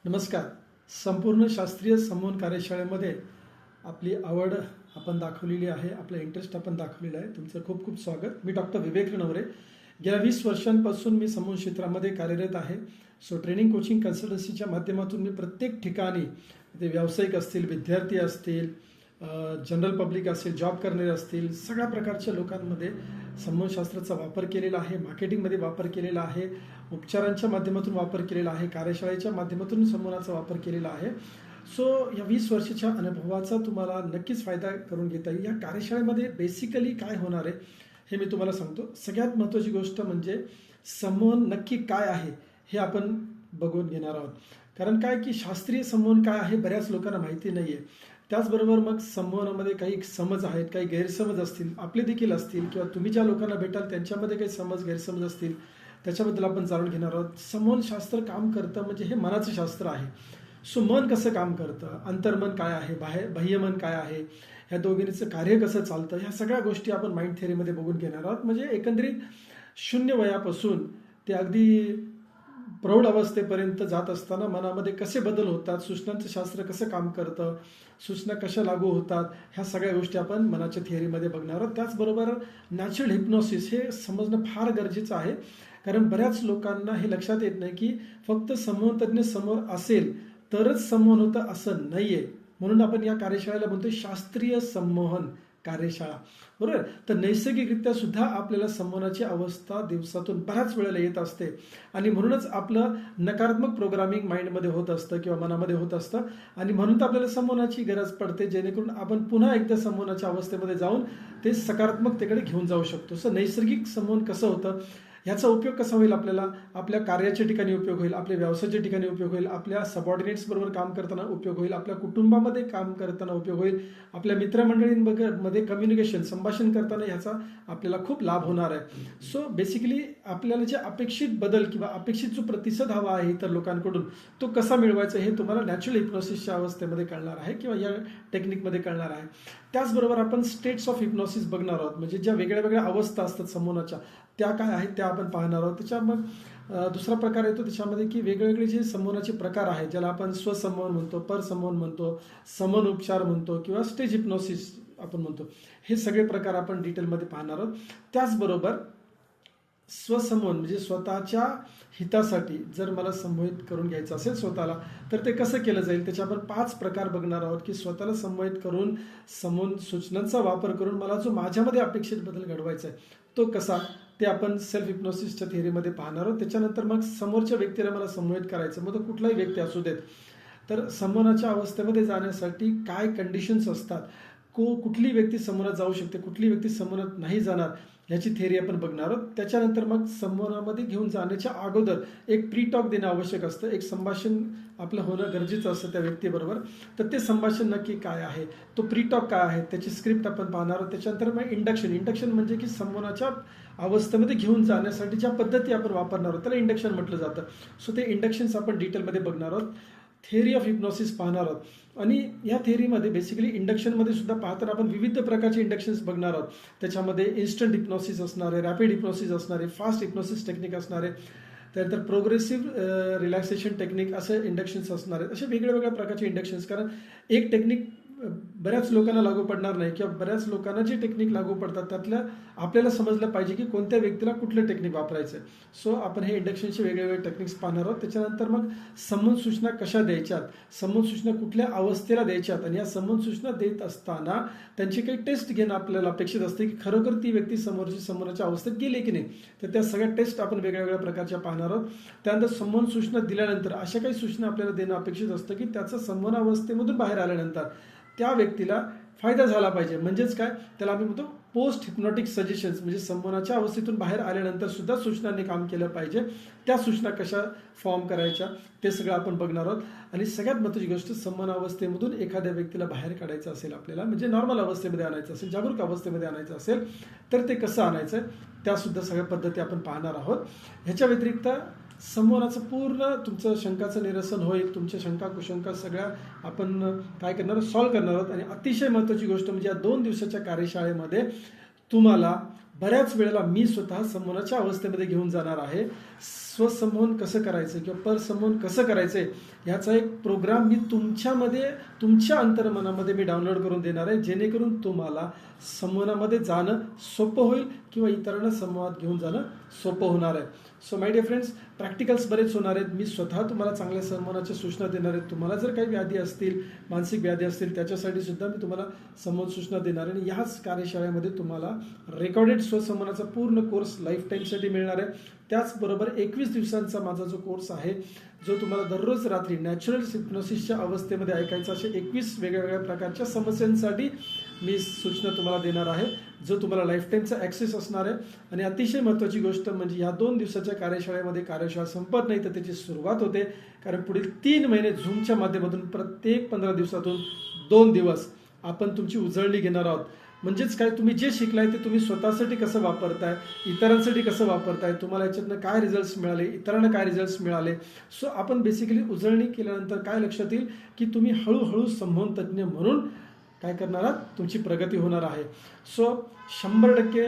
नमस्कार. संपूर्ण शास्त्रीय संमोहन कार्यशाळेमध्ये आपली आवड आपण दाखवलेली आहे, आपला इंटरेस्ट आपण दाखवलेला आहे. तुमचं खूप खूप स्वागत. मी डॉक्टर विवेक रणवरे. गेल्या 20 वर्षांपासून मी संमोहन क्षेत्रामध्ये कार्यरत आहे. ट्रेनिंग कोचिंग कन्सल्टन्सीच्या माध्यमातून मी प्रत्येक ठिकाणी ते व्यावसायिक असतील, विद्यार्थी असतील, जनरल पब्लिक असेल, जॉब करणारे असतील, सगळ्या प्रकारच्या लोकांमध्ये संमोहनशास्त्राचा वापर केलेला आहे, मार्केटिंगमध्ये वापर केलेला आहे, उपचारांच्या माध्यमातून वापर केलेला आहे, कार्यशाळेच्या माध्यमातून संमोहनाचा वापर केलेला आहे. या 20 वर्षाच्या अनुभवाचा तुम्हाला नक्कीच फायदा करून घेता येईल. या कार्यशाळेमध्ये बेसिकली काय होणार आहे हे मी तुम्हाला सांगतो. सगळ्यात महत्त्वाची गोष्ट म्हणजे संमोहन नक्की काय आहे हे आपण बघून घेणार आहोत. कारण काय की शास्त्रीय संमोहन काय आहे बऱ्याच लोकांना माहिती नाही आहे. त्याचबरोबर मग संमोहनामध्ये काही समज आहेत, काही गैरसमज असतील, आपले देखील असतील, किंवा तुम्ही ज्या लोकांना भेटाल त्यांच्यामध्ये काही समज गैरसमज असतील, त्याच्याबद्दल आपण जाणून घेणार आहोत. संमोहनशास्त्र काम करतं म्हणजे हे मनाचं शास्त्र आहे. मन कसं काम करतं, अंतर्मन काय आहे, बाह्यमन काय आहे, ह्या दोघींचं कार्य कसं चालतं, ह्या सगळ्या गोष्टी आपण माइंड थिअरीमध्ये बघून घेणार आहोत. म्हणजे एकंदरीत 0 वयापासून ते अगदी प्रौढ अवस्थेपर्यंत जात असताना मनामध्ये कसे बदल होतात, सूचनांचं शास्त्र कसं काम करतं, सूचना कशा लागू होतात, ह्या सगळ्या गोष्टी आपण मनाच्या थिअरीमध्ये बघणार आहोत. त्याचबरोबर नॅचरल हिप्नॉसिस हे समजणं फार गरजेचं आहे. कारण बऱ्याच लोकांना हे लक्षात येत नाही की फक्त संमोहन तज्ज्ञ समोर असेल तरच संमोहन होतं असं नाही आहे. म्हणून आपण या कार्यशाळेला म्हणतोय शास्त्रीय संमोहन कार्यशाळा, बरोबर. तर नैसर्गिकरित्या सुद्धा आपल्याला संमोहनाची अवस्था दिवसातून बऱ्याच वेळेला येत असते आणि म्हणूनच आपलं नकारात्मक प्रोग्रामिंग माइंडमध्ये होत असतं किंवा मनामध्ये होत असतं आणि म्हणून तर आपल्याला संमोहनाची गरज पडते, जेणेकरून आपण पुन्हा एकदा संमोहनाच्या अवस्थेमध्ये जाऊन ते सकारात्मकतेकडे घेऊन जाऊ शकतो. नैसर्गिक संमोहन कसं होतं, ह्याचा उपयोग कसा होईल, आपल्याला आपल्या कार्याच्या ठिकाणी उपयोग होईल, आपल्या व्यवसायाच्या ठिकाणी उपयोग होईल, आपल्या सबऑर्डिनेट्स बरोबर काम करताना उपयोग होईल, आपल्या कुटुंबामध्ये काम करताना उपयोग होईल, आपल्या मित्रमंडळींमध्ये कम्युनिकेशन संभाषण करताना ह्याचा आपल्याला खूप लाभ होणार आहे. बेसिकली आपल्याला जे अपेक्षित बदल किंवा अपेक्षित जो प्रतिसाद हवा आहे इतर लोकांकडून तो कसा मिळवायचा हे तुम्हाला नॅचरल हिप्नॉसिसच्या अवस्थेमध्ये कळणार आहे किंवा या टेक्निकमध्ये कळणार आहे. त्याचबरोबर आपण स्टेट्स ऑफ हिप्नॉसिस बघणार आहोत. म्हणजे ज्या वेगळ्या वेगळ्या अवस्था असतात संमोहनाच्या त्या काय आहेत त्या आपण पाहणार आहोत. त्याच्या मग दुसरा प्रकार येतो त्याच्यामध्ये की वेगवेगळे जे संमोहनाचे प्रकार आहेत, ज्याला आपण स्वसंमोहन म्हणतो, परसंमोहन म्हणतो, समन उपचार म्हणतो किंवा स्टेज हिप्नॉसिस आपण म्हणतो, हे सगळे प्रकार आपण डिटेलमध्ये पाहणार आहोत. त्याचबरोबर स्वसंमोहन म्हणजे स्वतःच्या हितासाठी जर मला संमोहित करून घ्यायचं असेल स्वतःला तर ते कसं केलं जाईल, त्याचे आपण 5 प्रकार बघणार आहोत की स्वतःला संमोहित करून संमोहन सूचनांचा वापर करून मला जो माझ्यामध्ये अपेक्षित बदल घडवायचा आहे तो कसा, ते आपण सेल्फ हिप्नॉसिसच्या थिअरीमध्ये पाहणार आहोत. त्याच्यानंतर मग समोरच्या व्यक्तीला मला संमोहित करायचं, मग तो कुठलाही व्यक्ती असू देत, तर संमोहनाच्या अवस्थेमध्ये जाण्यासाठी काय कंडिशन्स असतात, कुठली व्यक्ती संमोहनात जाऊ शकते, कुठली व्यक्ती संमोहनात नाही जाणार, ह्याची थिअरी आपण बघणार आहोत. त्याच्यानंतर मग संमोहनामध्ये घेऊन जाण्याच्या अगोदर एक प्री टॉक देणं आवश्यक असतं, एक संभाषण आपलं होणं गरजेचं असतं त्या व्यक्तीबरोबर. तर ते संभाषण नक्की काय आहे, तो प्री टॉक काय आहे, त्याची स्क्रिप्ट आपण पाहणार आहोत. त्याच्यानंतर मग इंडक्शन म्हणजे की संमोहनाच्या अवस्थेमध्ये घेऊन जाण्यासाठी ज्या पद्धती आपण वापरणार आहोत त्याला इंडक्शन म्हटलं जातं. ते इंडक्शन्स आपण डिटेलमध्ये बघणार आहोत. थिअरी ऑफ हिप्नॉसिस पाहणार आहोत आणि या थिअरीमध्ये बेसिकली इंडक्शनमध्ये सुद्धा पाहताना आपण विविध प्रकारचे इंडक्शन्स बघणार आहोत. त्याच्यामध्ये इन्स्टंट हिप्नॉसिस असणार आहे, रॅपिड हिप्नॉसिस असणार आहे, फास्ट हिप्नॉसिस टेक्निक असणार आहे, त्यानंतर प्रोग्रेसिव्ह रिलॅक्सेशन टेक्निक असे इंडक्शन्स असणार आहेत. असे वेगळ्या वेगळ्या प्रकारचे इंडक्शन्स, कारण एक टेक्निक बऱ्याच लोकांना लागू पडणार नाही किंवा बऱ्याच लोकांना जे टेक्निक लागू पडतात त्यातलं आपल्याला समजलं पाहिजे की कोणत्या व्यक्तीला कुठलं टेक्निक वापरायचं आहे. आपण हे इंडक्शनचे वेगवेगळे टेक्निक्स पाहणार आहोत. त्याच्यानंतर मग संमोहन सूचना कशा द्यायच्यात, संमोहन सूचना कुठल्या अवस्थेला द्यायच्यात आणि या संमोहन सूचना देत असताना त्यांची काही टेस्ट घेणं आपल्याला अपेक्षित असते की खरोखर ती व्यक्ती समोरची संमोहनाच्या अवस्थेत गेली की नाही. तर त्या सगळ्या टेस्ट आपण वेगळ्या वेगळ्या प्रकारच्या पाहणार आहोत. त्यानंतर संमोहन सूचना दिल्यानंतर अशा काही सूचना आपल्याला देणं अपेक्षित असतं की त्याचं संमोहन अवस्थेमधून बाहेर आल्यानंतर त्या व्यक्तीला फायदा झाला पाहिजे. म्हणजेच काय, त्याला आम्ही म्हणतो पोस्ट हिप्नॉटिक सजेशन्स, म्हणजे संमोहनाच्या अवस्थेतून बाहेर आल्यानंतर सुद्धा सूचनांनी काम केलं पाहिजे. त्या सूचना कशा फॉर्म करायच्या ते सगळं आपण बघणार आहोत. आणि सगळ्यात महत्त्वाची गोष्ट, संमोहन अवस्थेमधून एखाद्या व्यक्तीला बाहेर काढायचं असेल आपल्याला, म्हणजे नॉर्मल अवस्थेमध्ये आणायचं असेल, जागरूक अवस्थेमध्ये आणायचं असेल तर ते कसं आणायचं त्यासुद्धा सगळ्या पद्धती आपण पाहणार आहोत. ह्याच्या व्यतिरिक्त संमोहनाचं पूर्ण तुमचं शंकाचं निरसन होईल, तुमच्या शंका कुशंका सगळ्या आपण काय करणार आहोत, सॉल्व्ह करणार आहोत. आणि अतिशय महत्त्वाची गोष्ट म्हणजे या 2 दिवसाच्या कार्यशाळेमध्ये तुम्हाला बऱ्याच वेळेला मी स्वतः संमोहनाच्या अवस्थेमध्ये घेऊन जाणार आहे. स्वसंमोहन कसं करायचं किंवा परसंमोहन कसं करायचं ह्याचा एक प्रोग्राम मी तुमच्या अंतर्मनामध्ये मी डाउनलोड करून देणार आहे, जेणेकरून तुम्हाला संमोहनामध्ये जाणं सोपं होईल किंवा इतरांना संवाद घेऊन जाणं सोपं होणार आहे. So my dear friends, practicals बरेच होणार आहेत. मी स्वतः तुम्हाला चांगल्या संमोहनाच्या सूचना देणार आहे. तुम्हाला जर काही व्याधी असतील, मानसिक व्याधी असतील, त्याच्यासाठी सुद्धा मी तुम्हाला संमोहन सूचना देणार आहे. आणि ह्याच कार्यशाळेमध्ये तुम्हाला रेकॉर्डेड स्वसंमोहनाचा पूर्ण कोर्स लाईफ टाईमसाठी मिळणार आहे. त्याचबरोबर 21 दिवसांचा माझा जो कोर्स आहे, जो तुम्हाला दररोज रात्री नॅचरल हिप्नोसिसच्या अवस्थेमध्ये ऐकायचा, असे 21 वेगवेगळ्या प्रकारच्या समस्यांसाठी मी सूचना तुम्हाला देणार आहे, जो तुम्हाला लाईफ टाईमचा ॲक्सेस असणार आहे. आणि अतिशय महत्त्वाची गोष्ट म्हणजे ह्या 2 दिवसाच्या कार्यशाळेमध्ये कार्यशाळा संपत नाही, तर त्याची सुरुवात होते. कारण पुढील 3 महिने झूमच्या माध्यमातून प्रत्येक 15 दिवसातून 2 दिवस आपण तुमची उजळणी घेणार आहोत. म्हणजेच काय, तुम्ही जे शिकलाय ते तुम्ही स्वतःसाठी कसं वापरताय, इतरांसाठी कसं वापरताय, तुम्हाला याच्यातनं काय रिझल्ट्स मिळाले, इतरांना काय रिझल्ट्स मिळाले. सो आपण बेसिकली उजळणी केल्यानंतर काय लक्षात येईल की तुम्ही हळूहळू संमोहन तज्ज्ञ म्हणून काय करणार आहात, तुमची प्रगती होणार आहे. सो 100%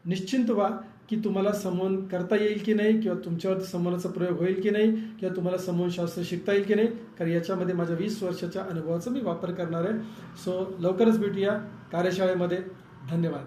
निश्चिंत व्हा की तुम्हाला संमोहन करता येईल की नाही, किंवा तुमच्यावरती संमोहनाचा प्रयोग होईल की नाही, किंवा तुम्हाला संमोहनशास्त्र शिकता येईल की नाही. कारण याच्यामध्ये माझ्या 20 वर्षाच्या अनुभवाचा मी वापर करणार आहे. सो लवकरच भेटूया कार्यशाळेमध्ये. धन्यवाद.